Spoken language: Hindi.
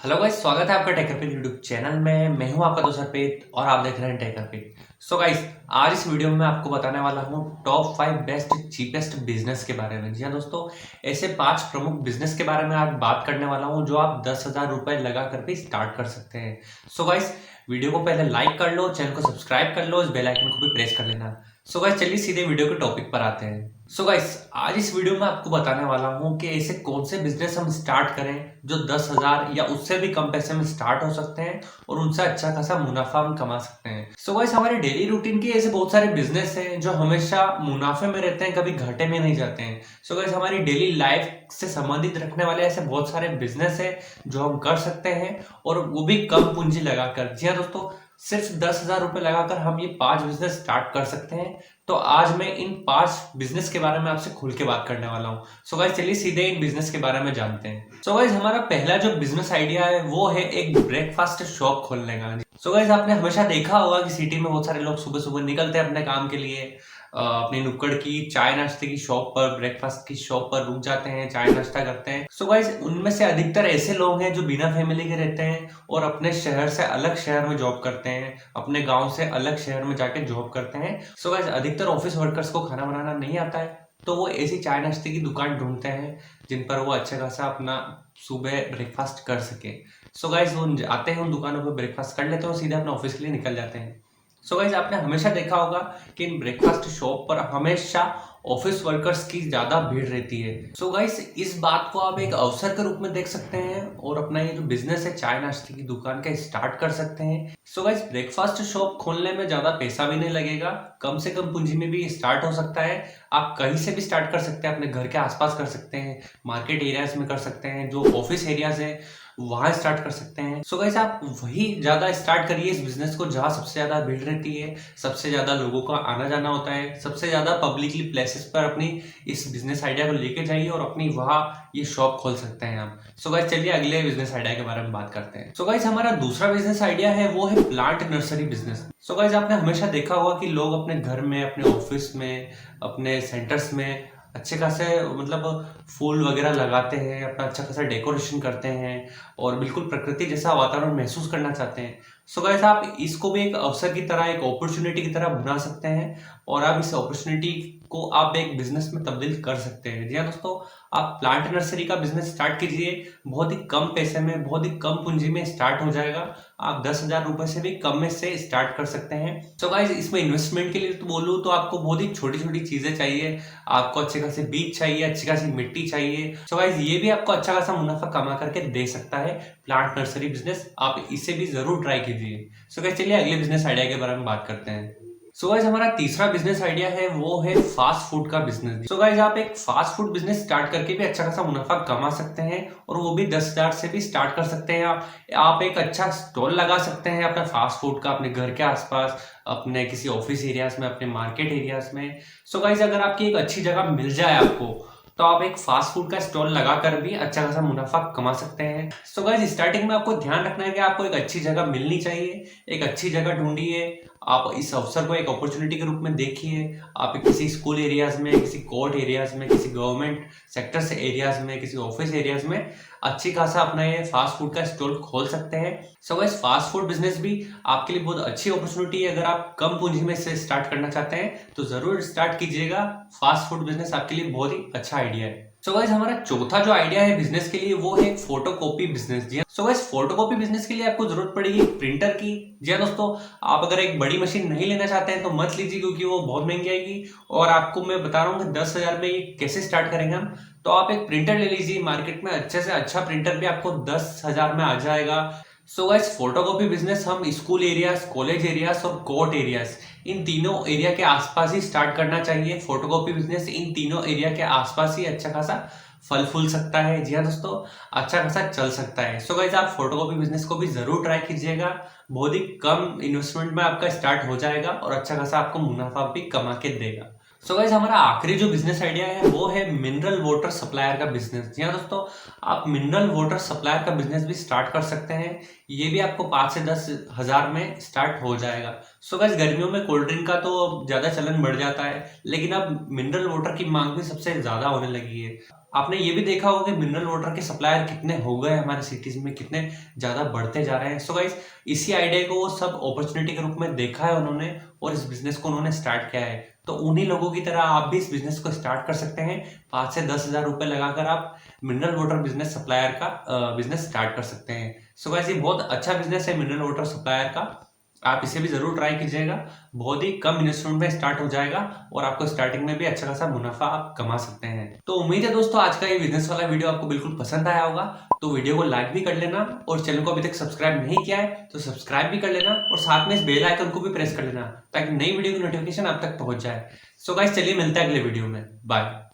हेलो गाइस, स्वागत है आपका टेकर पे यूट्यूब चैनल में। मैं हूं आपका दोस्त अर्पित और आप देख रहे हैं टेकर पे। सो गाइस, आज इस वीडियो में मैं आपको बताने वाला हूं टॉप 5 बेस्ट चीपेस्ट बिजनेस के बारे में। जी हाँ दोस्तों, ऐसे 5 प्रमुख बिजनेस के बारे में आज बात करने वाला हूं जो आप 10,000 रुपए लगा कर भी स्टार्ट कर सकते हैं। सो गाइस, वीडियो को पहले लाइक कर लो, चैनल को सब्सक्राइब कर लो, इस बेल आइकन को भी प्रेस कर लेना। सो गाइस, चलिए सीधे वीडियो के टॉपिक पर आते हैं। सो गाइस, आज इस वीडियो में आपको बताने वाला हूं कि ऐसे कौन से बिजनेस हम स्टार्ट करें जो 10,000 या उससे भी कम पैसे में स्टार्ट हो सकते हैं और उनसे अच्छा खासा मुनाफा हम कमा सकते हैं। सो गाइस, हमारे डेली रूटीन के ऐसे बहुत सारे बिजनेस हैं जो हमेशा मुनाफे में रहते हैं, कभी घाटे में नहीं जाते हैं। सो गाइस, हमारी डेली लाइफ से संबंधित रखने वाले ऐसे बहुत सारे बिजनेस है जो हम कर सकते हैं और वो भी कम पूंजी लगाकर। जी हाँ दोस्तों, सिर्फ 10,000 रुपए लगाकर हम ये 5 बिजनेस स्टार्ट कर सकते हैं। तो आज मैं इन 5 बिजनेस के बारे में आपसे खुल के बात करने वाला हूँ। सो गाइस, चलिए सीधे इन बिजनेस के बारे में जानते हैं। सो गाइस, हमारा पहला जो बिजनेस आइडिया है वो है एक ब्रेकफास्ट शॉप खोलने का। सो गाइस, आपने हमेशा देखा होगा कि सिटी में बहुत सारे लोग सुबह सुबह निकलते हैं अपने काम के लिए, अपनी नुक्कड़ की चाय नाश्ते की शॉप पर, ब्रेकफास्ट की शॉप पर रुक जाते हैं, चाय नाश्ता करते हैं। सो गाइस, उनमें से अधिकतर ऐसे लोग हैं जो बिना फैमिली के रहते हैं और अपने शहर से अलग शहर में जॉब करते हैं, अपने गांव से अलग शहर में जाके जॉब करते हैं। सो गाइस, अधिकतर ऑफिस वर्कर्स को खाना बनाना नहीं आता है, तो वो ऐसी चाय नाश्ते की दुकान ढूंढते हैं जिन पर वो अच्छा खासा अपना सुबह ब्रेकफास्ट कर सके। सो गाइस, वो आते हैं उन दुकानों पर, ब्रेकफास्ट कर लेते हैं और सीधे अपने ऑफिस के लिए निकल जाते हैं। सो गाइस, आपने हमेशा देखा होगा कि इन ब्रेकफास्ट शॉप पर हमेशा ऑफिस वर्कर्स की ज्यादा भीड़ रहती है। सो गाइस, इस बात को आप एक अवसर के रूप में देख सकते हैं और अपना ये जो बिजनेस है चाय नाश्ते की दुकान का स्टार्ट कर सकते हैं। सो गाइस, ब्रेकफास्ट शॉप खोलने में ज्यादा पैसा भी नहीं लगेगा, कम से कम पूंजी में भी स्टार्ट हो सकता है। आप कहीं से भी स्टार्ट कर सकते हैं, अपने घर के आसपास कर सकते हैं, मार्केट एरियाज में कर सकते हैं, जो ऑफिस एरियाज है वहां स्टार्ट कर सकते हैं। सो गाइस, आप वही ज्यादा स्टार्ट करिए इस बिजनेस को जहां सबसे ज्यादा भीड़ रहती है, सबसे ज्यादा लोगों का आना जाना होता है, सबसे ज्यादा पब्लिकली प्लेसेस पर अपनी इस बिजनेस आइडिया को लेके जाइए और अपनी वहां ये शॉप खोल सकते हैं आप। सो गाइस, चलिए अगले बिजनेस आइडिया के बारे में बात करते हैं। सो गाइस, हमारा दूसरा बिजनेस आइडिया है वो है plant nursery business. So guys, आपने हमेशा देखा होगा कि लोग अपने घर में, अपने ऑफिस में, अपने सेंटर्स में अच्छे खासे मतलब फूल वगैरह लगाते हैं, अपना अच्छा खासा डेकोरेशन करते हैं और बिल्कुल प्रकृति जैसा वातावरण महसूस करना चाहते हैं। सो गाइस, आप इसको भी एक अवसर की तरह, एक अपॉर्चुनिटी की तरह बना सकते हैं और आप इस अपॉर्चुनिटी को आप एक बिजनेस में तब्दील कर सकते हैं। जी हाँ दोस्तों, आप प्लांट नर्सरी का बिजनेस स्टार्ट कीजिए, बहुत ही कम पैसे में, बहुत ही कम पूंजी में स्टार्ट हो जाएगा। आप 10,000 रुपए से भी कम में से स्टार्ट कर सकते हैं। सो गाइस, इसमें इन्वेस्टमेंट के लिए तो बोलूँ तो आपको बहुत ही छोटी छोटी चीजें चाहिए। आपको अच्छे खासे बीज चाहिए, अच्छी खासी मिट्टी चाहिए। सो गाइस, ये भी आपको अच्छा खासा मुनाफा कमा करके दे सकता है प्लांट नर्सरी बिजनेस। आप इसे भी जरूर ट्राई कीजिए। सो गाइस, चलिए अगले बिजनेस आइडिया के बारे में बात करते हैं। सो गाइस, हमारा तीसरा बिजनेस आइडिया है वो है फास्ट फूड का बिजनेस। सो गाइस, आप एक फास्ट फूड बिजनेस स्टार्ट करके भी अच्छा खासा मुनाफा कमा सकते हैं और वो भी 10,000 से भी स्टार्ट कर सकते हैं। आप एक अच्छा स्टॉल लगा सकते हैं अपना फास्ट फूड का, अपने घर के आसपास, अपने किसी ऑफिस एरियाज में, अपने मार्केट एरियाज में। सो गाइस, अगर आपकी एक अच्छी जगह मिल जाए आपको, तो आप एक फास्ट फूड का स्टॉल लगाकर भी अच्छा खासा मुनाफा कमा सकते हैं। सो गाइस, स्टार्टिंग में आपको ध्यान रखना है कि आपको एक अच्छी जगह मिलनी चाहिए। एक अच्छी जगह ढूंढिए, आप इस अवसर को एक अपॉर्चुनिटी के रूप में देखिए। आप किसी स्कूल एरियाज में, किसी कोर्ट एरियाज में, किसी गवर्नमेंट सेक्टर्स एरियाज में, किसी ऑफिस एरियाज में अच्छी खासा अपना ये फास्ट फूड का स्टॉल खोल सकते हैं। So guys, fast food business भी आपके लिए बहुत अच्छी अपॉर्चुनिटी है। अगर आप कम पूंजी में से स्टार्ट करना चाहते हैं तो जरूर स्टार्ट कीजिएगा। फास्ट फूड बिजनेस आपके लिए बहुत ही अच्छा आइडिया है। सो गाइस, हमारा चौथा जो आइडिया है बिजनेस के लिए वो है फोटोकॉपी बिजनेस। जी सो गाइस, फोटोकॉपी बिजनेस के लिए आपको जरूरत पड़ेगी प्रिंटर की। जी हाँ दोस्तों, आप अगर एक बड़ी मशीन नहीं लेना चाहते हैं तो मत लीजिए, क्योंकि वो बहुत महंगी आएगी और आपको मैं बता रहा हूँ कि 10,000 में ये कैसे स्टार्ट करेंगे हम। तो आप एक प्रिंटर ले लीजिए, मार्केट में अच्छे से अच्छा प्रिंटर भी आपको 10,000 में आ जाएगा। सो गाइस, फोटोकॉपी बिजनेस हम स्कूल एरियाज, कॉलेज एरियाज और कोर्ट एरियाज, इन तीनों एरिया के आसपास ही स्टार्ट करना चाहिए। फोटोकॉपी बिजनेस इन तीनों एरिया के आसपास ही अच्छा खासा फल फूल सकता है। जी हाँ दोस्तों, अच्छा खासा चल सकता है। सो गाइस, आप फोटोकॉपी बिजनेस को भी जरूर ट्राई कीजिएगा। बहुत ही कम इन्वेस्टमेंट में आपका स्टार्ट हो जाएगा और अच्छा खासा आपको मुनाफा भी कमा के देगा। सो गाइस हमारा आखिरी जो बिजनेस आइडिया है वो है मिनरल वाटर सप्लायर का बिजनेस। जी हाँ दोस्तों, आप मिनरल वाटर सप्लायर का बिजनेस भी स्टार्ट कर सकते हैं। ये भी आपको 5 से 10 हजार में स्टार्ट हो जाएगा। सो गाइस गर्मियों में कोल्ड ड्रिंक का तो ज्यादा चलन बढ़ जाता है, लेकिन अब मिनरल वाटर की मांग भी सबसे ज्यादा होने लगी है। आपने ये भी देखा होगा कि मिनरल वाटर के सप्लायर कितने हो गए हमारे सिटीज में, कितने ज्यादा बढ़ते जा रहे हैं। सो गाइस इसी आइडिया को वो सब अपॉर्चुनिटी के रूप में देखा है उन्होंने, और इस बिजनेस को उन्होंने स्टार्ट किया है। तो उन्हीं लोगों की तरह आप भी इस बिजनेस को स्टार्ट कर सकते हैं। 5 से 10 हजार रुपए लगाकर आप मिनरल वाटर बिजनेस सप्लायर का बिजनेस स्टार्ट कर सकते हैं। सो गाइस ये बहुत अच्छा बिजनेस है मिनरल वाटर सप्लायर का, आप इसे भी जरूर ट्राई कीजिएगा। बहुत ही कम इन्वेस्टमेंट में स्टार्ट हो जाएगा और आपको स्टार्टिंग में भी अच्छा खासा मुनाफा आप कमा सकते हैं। तो उम्मीद है दोस्तों आज का ये बिजनेस वाला वीडियो आपको बिल्कुल पसंद आया होगा। तो वीडियो को लाइक भी कर लेना, और चैनल को अभी तक सब्सक्राइब नहीं किया है तो सब्सक्राइब भी कर लेना, और साथ में इस बेल आइकन को भी प्रेस कर लेना ताकि नई वीडियो की नोटिफिकेशन आप तक पहुंच जाए। सो गाइस चलिए मिलते हैं अगले वीडियो में। बाय।